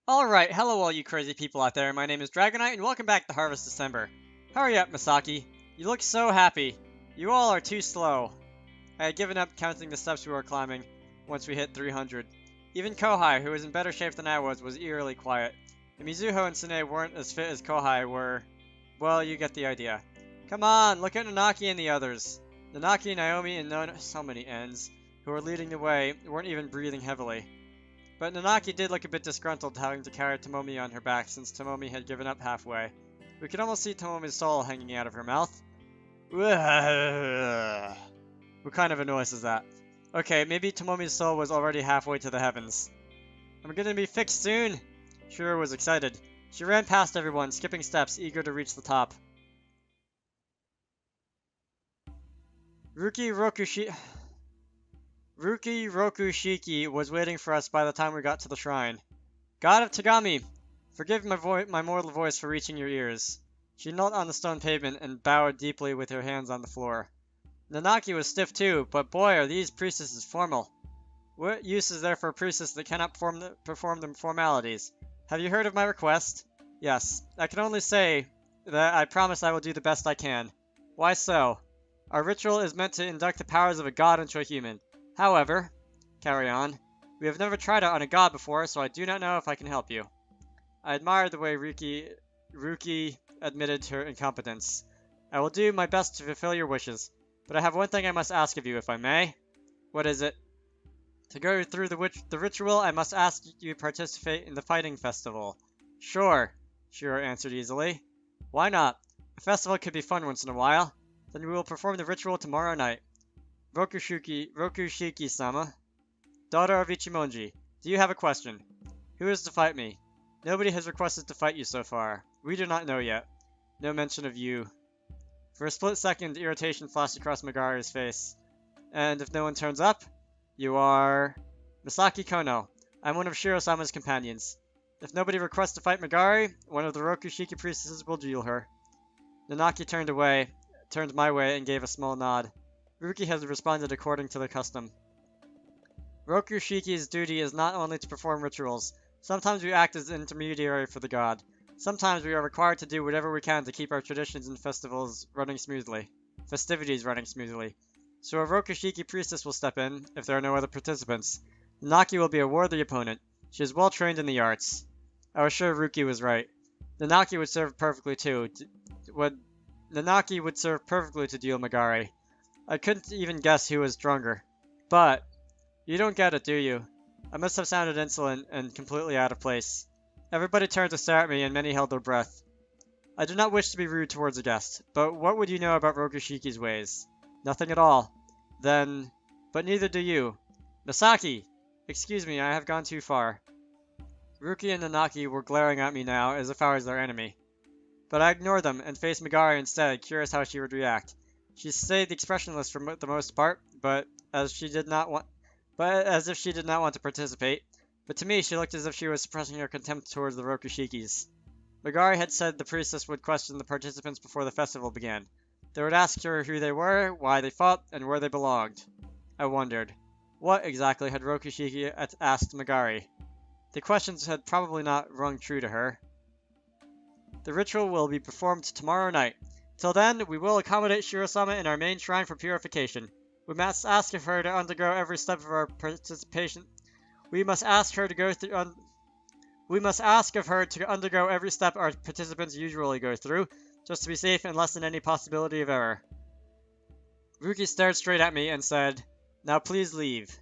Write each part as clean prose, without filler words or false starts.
Alright, hello all you crazy people out there. My name is Dragonite and welcome back to Harvest December. Hurry up, Masaki. You look so happy. You all are too slow. I had given up counting the steps we were climbing once we hit 300. Even Kohai, who was in better shape than I was eerily quiet. And Mizuho and Sune weren't as fit as Kohai were. Well, you get the idea. Come on, look at Nanaki and the others. Nanaki, Naomi, and so many ends, who were leading the way, weren't even breathing heavily. But Nanaki did look a bit disgruntled having to carry Tomomi on her back since Tomomi had given up halfway. We could almost see Tomomi's soul hanging out of her mouth. What kind of a noise is that? Okay, maybe Tomomi's soul was already halfway to the heavens. I'm gonna be fixed soon! Shiro was excited. She ran past everyone, skipping steps, eager to reach the top. Ruki Rokushiki was waiting for us by the time we got to the shrine. God of Tagami! Forgive my mortal voice for reaching your ears. She knelt on the stone pavement and bowed deeply with her hands on the floor. Nanaki was stiff too, but boy are these priestesses formal. What use is there for a priestess that cannot perform the formalities? Have you heard of my request? Yes. I can only say that I promise I will do the best I can. Why so? Our ritual is meant to induct the powers of a god into a human. However, carry on. We have never tried it on a god before, so I do not know if I can help you. I admired the way Ruki admitted her incompetence. I will do my best to fulfill your wishes, but I have one thing I must ask of you, if I may. What is it? To go through the ritual, I must ask you to participate in the fighting festival. Sure, Shiro answered easily. Why not? A festival could be fun once in a while. Then we will perform the ritual tomorrow night. Rokushiki-sama, daughter of Ichimonji, do you have a question? Who is to fight me? Nobody has requested to fight you so far. We do not know yet. No mention of you. For a split second, irritation flashed across Megari's face. And if no one turns up, you are... Masaki Konno. I'm one of Shiro-sama's companions. If nobody requests to fight Megari, one of the Rokushiki priestesses will duel her. Nanaki turned my way, and gave a small nod. Ruki has responded according to the custom. Rokushiki's duty is not only to perform rituals. Sometimes we act as intermediary for the god. Sometimes we are required to do whatever we can to keep our traditions and festivities running smoothly. So a Rokushiki priestess will step in, if there are no other participants. Nanaki will be a worthy opponent. She is well trained in the arts. I was sure Ruki was right. Nanaki would serve perfectly too. Nanaki would serve perfectly to deal Megari. I couldn't even guess who was stronger. But, you don't get it, do you? I must have sounded insolent and completely out of place. Everybody turned to stare at me and many held their breath. I do not wish to be rude towards a guest, but what would you know about Rokushiki's ways? Nothing at all. Then, but neither do you. Masaki! Excuse me, I have gone too far. Ruki and Nanaki were glaring at me now as if I was their enemy. But I ignored them and faced Megari instead, curious how she would react. She stayed expressionless for the most part, but as if she did not want to participate. But to me, she looked as if she was suppressing her contempt towards the Rokushikis. Megari had said the priestess would question the participants before the festival began. They would ask her who they were, why they fought, and where they belonged. I wondered, what exactly had Rokushiki asked Megari? The questions had probably not rung true to her. The ritual will be performed tomorrow night. Till then, we will accommodate Shiro-sama in our main shrine for purification. We must ask of her to undergo every step of our participation. We must ask of her to undergo every step our participants usually go through, just to be safe and lessen any possibility of error. Ruki stared straight at me and said, "Now please leave."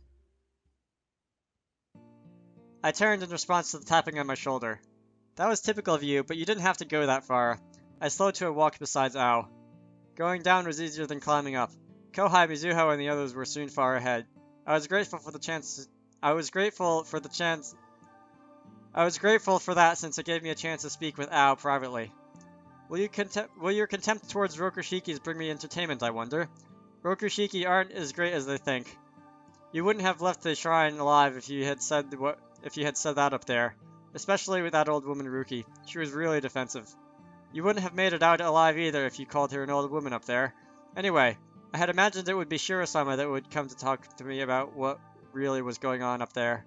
I turned in response to the tapping on my shoulder. That was typical of you, but you didn't have to go that far. I slowed to a walk beside Ao. Going down was easier than climbing up. Kohai, Mizuho, and the others were soon far ahead. I was grateful for that since it gave me a chance to speak with Ao privately. Will your contempt towards Rokushikis bring me entertainment, I wonder? Rokushiki aren't as great as they think. You wouldn't have left the shrine alive if you had said that up there. Especially with that old woman Ruki. She was really defensive. You wouldn't have made it out alive either if you called her an old woman up there. Anyway, I had imagined it would be Shiro-sama that would come to talk to me about what really was going on up there.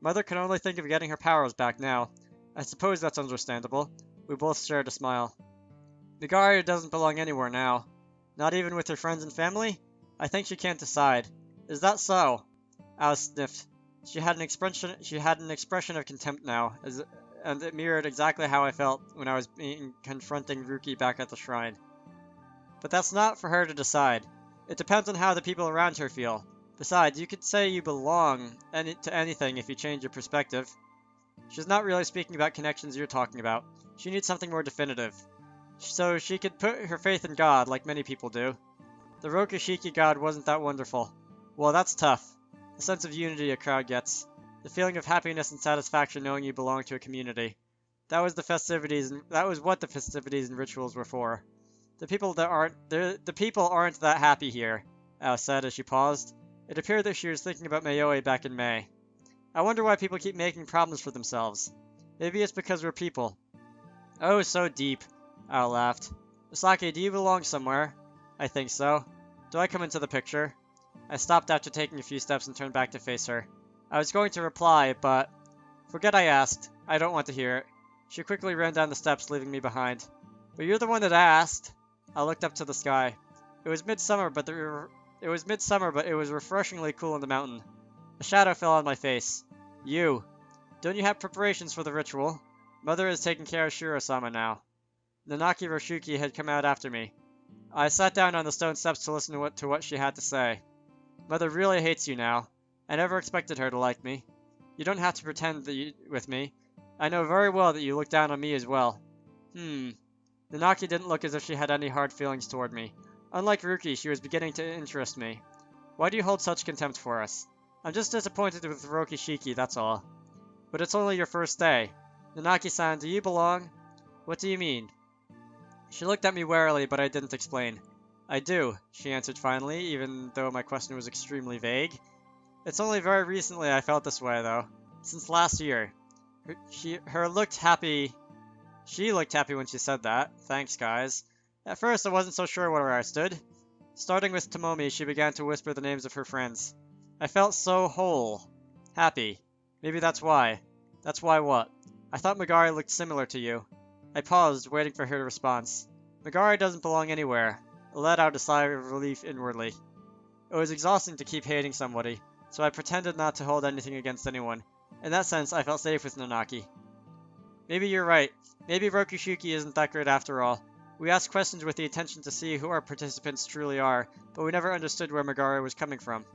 Mother can only think of getting her powers back now. I suppose that's understandable. We both shared a smile. Megari doesn't belong anywhere now. Not even with her friends and family? I think she can't decide. Is that so? Alice sniffed. She had an expression of contempt now, and it mirrored exactly how I felt when I was confronting Ruki back at the shrine. But that's not for her to decide. It depends on how the people around her feel. Besides, you could say you belong to anything if you change your perspective. She's not really speaking about connections you're talking about. She needs something more definitive. So she could put her faith in God, like many people do. The Rokushiki God wasn't that wonderful. Well, that's tough. The sense of unity a crowd gets. The feeling of happiness and satisfaction knowing you belong to a community. That was what the festivities and rituals were for. The people aren't that happy here, Alice said as she paused. It appeared that she was thinking about Mayoi back in May. I wonder why people keep making problems for themselves. Maybe it's because we're people. Oh, so deep, Al laughed. Masaki, do you belong somewhere? I think so. Do I come into the picture? I stopped after taking a few steps and turned back to face her. I was going to reply, but... Forget I asked. I don't want to hear it. She quickly ran down the steps, leaving me behind. But you're the one that asked. I looked up to the sky. It was midsummer, but it was refreshingly cool in the mountain. A shadow fell on my face. You. Don't you have preparations for the ritual? Mother is taking care of Shiro-sama now. Nanaki Roshuki had come out after me. I sat down on the stone steps to listen to what she had to say. Mother really hates you now. I never expected her to like me. You don't have to pretend with me. I know very well that you look down on me as well. Nanaki didn't look as if she had any hard feelings toward me. Unlike Ruki, she was beginning to interest me. Why do you hold such contempt for us? I'm just disappointed with Rokishiki, that's all. But it's only your first day. Nanaki-san, do you belong? What do you mean? She looked at me warily, but I didn't explain. I do, she answered finally, even though my question was extremely vague. It's only very recently I felt this way, though. Since last year. She looked happy when she said that. Thanks, guys. At first, I wasn't so sure where I stood. Starting with Tomomi, she began to whisper the names of her friends. I felt so whole. Happy. Maybe that's why. That's why what? I thought Megari looked similar to you. I paused, waiting for her response. Megari doesn't belong anywhere. I let out a sigh of relief inwardly. It was exhausting to keep hating somebody, so I pretended not to hold anything against anyone. In that sense, I felt safe with Nanaki. Maybe you're right. Maybe Rokushuki isn't that great after all. We asked questions with the intention to see who our participants truly are, but we never understood where Megari was coming from.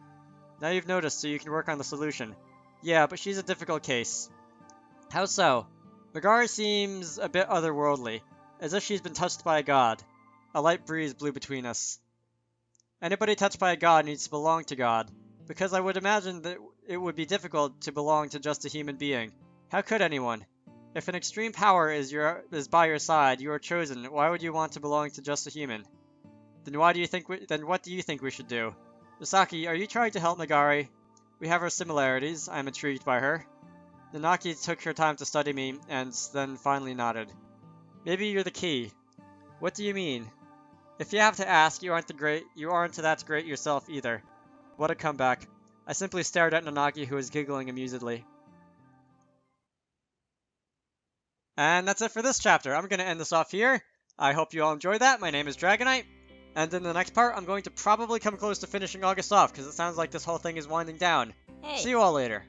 Now you've noticed, so you can work on the solution. Yeah, but she's a difficult case. How so? Megari seems a bit otherworldly, as if she's been touched by a god. A light breeze blew between us. Anybody touched by a god needs to belong to God, because I would imagine that it would be difficult to belong to just a human being. How could anyone? If an extreme power is by your side, you are chosen, why would you want to belong to just a human? Then what do you think we should do? Masaki, are you trying to help Megari? We have our similarities. I am intrigued by her. Nanaki took her time to study me, and then finally nodded. Maybe you're the key. What do you mean? If you have to ask, you aren't that great yourself either. What a comeback. I simply stared at Nanaki, who was giggling amusedly. And that's it for this chapter. I'm going to end this off here. I hope you all enjoyed that. My name is Dragonite. And in the next part, I'm going to probably come close to finishing August off, because it sounds like this whole thing is winding down. Hey. See you all later.